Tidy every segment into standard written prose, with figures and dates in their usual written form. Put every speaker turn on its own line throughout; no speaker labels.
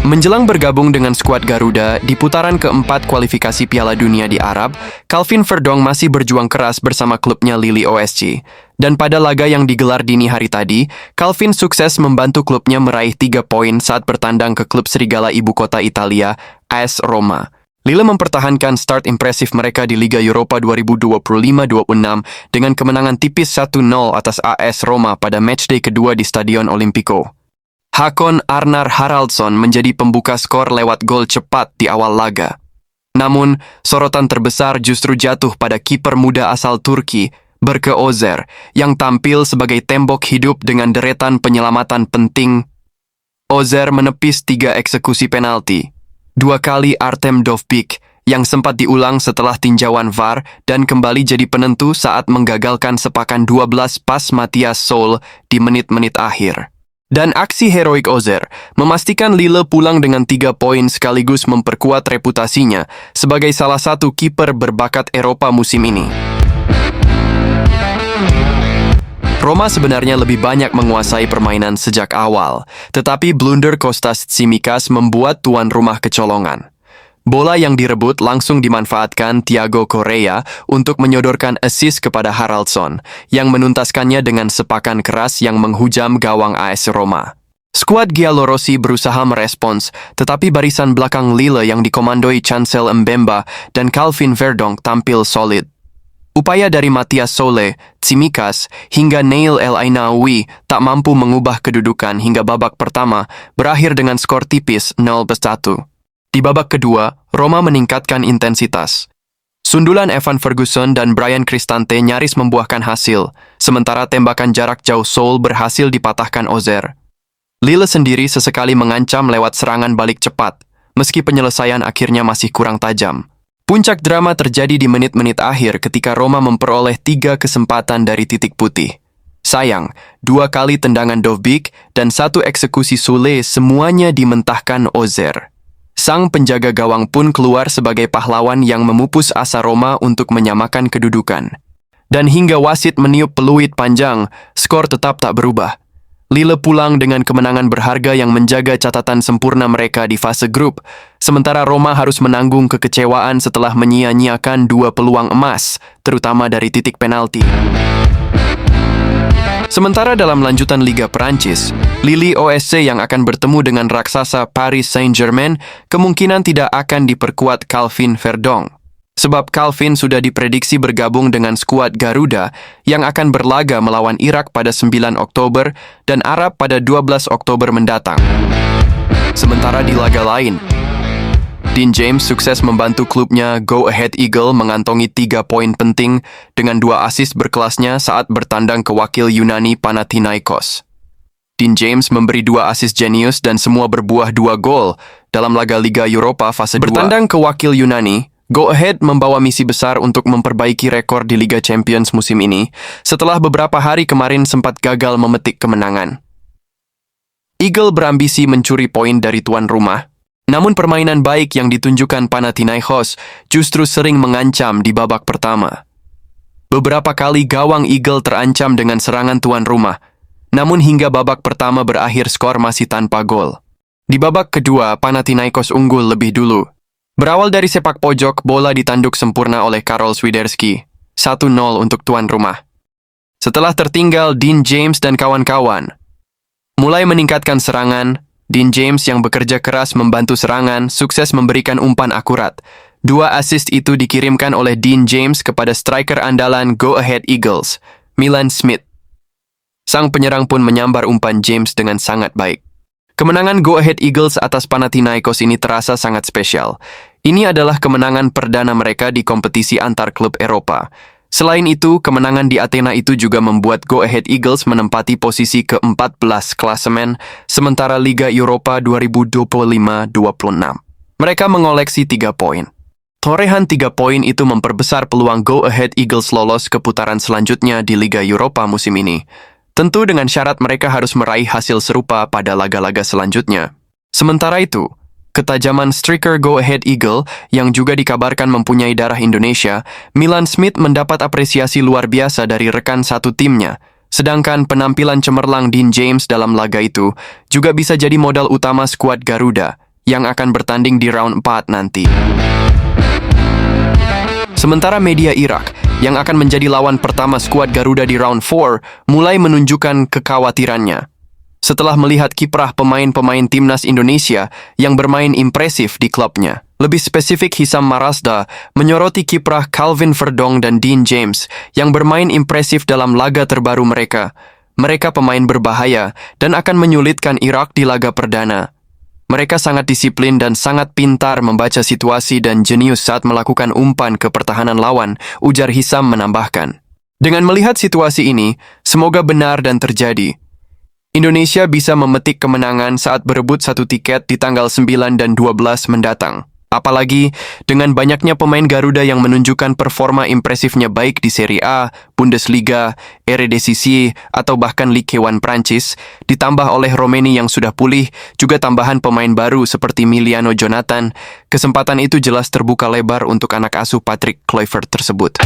Menjelang bergabung dengan skuad Garuda di putaran keempat kualifikasi Piala Dunia di Arab, Calvin Verdong masih berjuang keras bersama klubnya Lille OSC. Dan pada laga yang digelar dini hari tadi, Calvin sukses membantu klubnya meraih 3 poin saat bertandang ke klub serigala ibu kota Italia, AS Roma. Lille mempertahankan start impresif mereka di Liga Eropa 2025-26 dengan kemenangan tipis 1-0 atas AS Roma pada matchday kedua di Stadion Olimpico. Hakon Arnar Haraldsson menjadi pembuka skor lewat gol cepat di awal laga. Namun, sorotan terbesar justru jatuh pada kiper muda asal Turki, Berke Özer, yang tampil sebagai tembok hidup dengan deretan penyelamatan penting. Özer menepis 3 eksekusi penalti. 2 kali Artem Dovbyk, yang sempat diulang setelah tinjauan VAR dan kembali jadi penentu saat menggagalkan sepakan 12 pas Matthias Soul di menit-menit akhir. Dan aksi heroik Özer memastikan Lille pulang dengan 3 poin sekaligus memperkuat reputasinya sebagai salah satu kiper berbakat Eropa musim ini. Roma sebenarnya lebih banyak menguasai permainan sejak awal, tetapi blunder Kostas Tsimikas membuat tuan rumah kecolongan. Bola yang direbut langsung dimanfaatkan Thiago Correa untuk menyodorkan assist kepada Haraldsson, yang menuntaskannya dengan sepakan keras yang menghujam gawang AS Roma. Skuad Giallorossi berusaha merespons, tetapi barisan belakang Lille yang dikomandoi Chancel Mbemba dan Calvin Verdong tampil solid. Upaya dari Matthias Soule, Tsimikas, hingga Neil El Ainaoui tak mampu mengubah kedudukan hingga babak pertama berakhir dengan skor tipis 0-1. Di babak kedua, Roma meningkatkan intensitas. Sundulan Evan Ferguson dan Bryan Cristante nyaris membuahkan hasil, sementara tembakan jarak jauh Soul berhasil dipatahkan Özer. Lille sendiri sesekali mengancam lewat serangan balik cepat, meski penyelesaian akhirnya masih kurang tajam. Puncak drama terjadi di menit-menit akhir ketika Roma memperoleh 3 kesempatan dari titik putih. Sayang, 2 kali tendangan Dovbyk dan 1 eksekusi Soule semuanya dimentahkan Özer. Sang penjaga gawang pun keluar sebagai pahlawan yang memupus asa Roma untuk menyamakan kedudukan. Dan hingga wasit meniup peluit panjang, skor tetap tak berubah. Lille pulang dengan kemenangan berharga yang menjaga catatan sempurna mereka di fase grup, sementara Roma harus menanggung kekecewaan setelah menyia-nyiakan 2 peluang emas, terutama dari titik penalti. Sementara dalam lanjutan Liga Perancis, Lille OSC yang akan bertemu dengan raksasa Paris Saint-Germain kemungkinan tidak akan diperkuat Calvin Verdong. Sebab Calvin sudah diprediksi bergabung dengan skuad Garuda yang akan berlaga melawan Irak pada 9 Oktober dan Arab pada 12 Oktober mendatang. Sementara di laga lain, Dean James sukses membantu klubnya Go Ahead Eagles mengantongi 3 poin penting dengan 2 assist berkelasnya saat bertandang ke wakil Yunani Panathinaikos. Dean James memberi 2 assist jenius dan semua berbuah 2 gol dalam laga Liga Eropa fase 2. Bertandang ke wakil Yunani, Go Ahead membawa misi besar untuk memperbaiki rekor di Liga Champions musim ini setelah beberapa hari kemarin sempat gagal memetik kemenangan. Eagle berambisi mencuri poin dari tuan rumah, namun permainan baik yang ditunjukkan Panathinaikos justru sering mengancam di babak pertama. Beberapa kali gawang Eagle terancam dengan serangan tuan rumah, namun hingga babak pertama berakhir skor masih tanpa gol. Di babak kedua, Panathinaikos unggul lebih dulu. Berawal dari sepak pojok, bola ditanduk sempurna oleh Karol Swiderski, 1-0 untuk tuan rumah. Setelah tertinggal, Dean James dan kawan-kawan mulai meningkatkan serangan. Dean James yang bekerja keras membantu serangan, sukses memberikan umpan akurat. 2 assist itu dikirimkan oleh Dean James kepada striker andalan Go Ahead Eagles, Milan Smith. Sang penyerang pun menyambar umpan James dengan sangat baik. Kemenangan Go Ahead Eagles atas Panathinaikos ini terasa sangat spesial. Ini adalah kemenangan perdana mereka di kompetisi antar klub Eropa. Selain itu, kemenangan di Athena itu juga membuat Go Ahead Eagles menempati posisi ke-14 klasemen, sementara Liga Eropa 2025-26. Mereka mengoleksi 3 poin. Torehan 3 poin itu memperbesar peluang Go Ahead Eagles lolos ke putaran selanjutnya di Liga Eropa musim ini. Tentu dengan syarat mereka harus meraih hasil serupa pada laga-laga selanjutnya. Sementara itu, ketajaman striker Go Ahead Eagle yang juga dikabarkan mempunyai darah Indonesia, Milan Smith mendapat apresiasi luar biasa dari rekan satu timnya. Sedangkan penampilan cemerlang Dean James dalam laga itu juga bisa jadi modal utama skuad Garuda yang akan bertanding di round 4 nanti. Sementara media Irak, yang akan menjadi lawan pertama skuad Garuda di round 4, mulai menunjukkan kekhawatirannya. Setelah melihat kiprah pemain-pemain timnas Indonesia yang bermain impresif di klubnya. Lebih spesifik, Hisam Marasda menyoroti kiprah Calvin Verdong dan Dean James yang bermain impresif dalam laga terbaru mereka. Mereka pemain berbahaya dan akan menyulitkan Irak di laga perdana. Mereka sangat disiplin dan sangat pintar membaca situasi dan jenius saat melakukan umpan ke pertahanan lawan, ujar Hisam menambahkan. Dengan melihat situasi ini, semoga benar dan terjadi. Indonesia bisa memetik kemenangan saat berebut satu tiket di tanggal 9 dan 12 mendatang. Apalagi dengan banyaknya pemain Garuda yang menunjukkan performa impresifnya baik di Serie A, Bundesliga, Eredivisie, atau bahkan Ligue 1 Prancis, ditambah oleh Romeni yang sudah pulih, juga tambahan pemain baru seperti Miliano Jonathan, kesempatan itu jelas terbuka lebar untuk anak asuh Patrick Kluivert tersebut.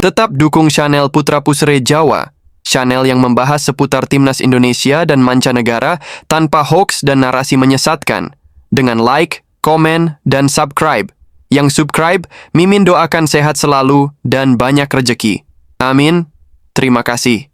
Tetap dukung channel Putra Pusre Jawa, channel yang membahas seputar timnas Indonesia dan mancanegara tanpa hoax dan narasi menyesatkan. Dengan like, komen, dan subscribe. Yang subscribe, Mimin doakan sehat selalu dan banyak rejeki. Amin. Terima kasih.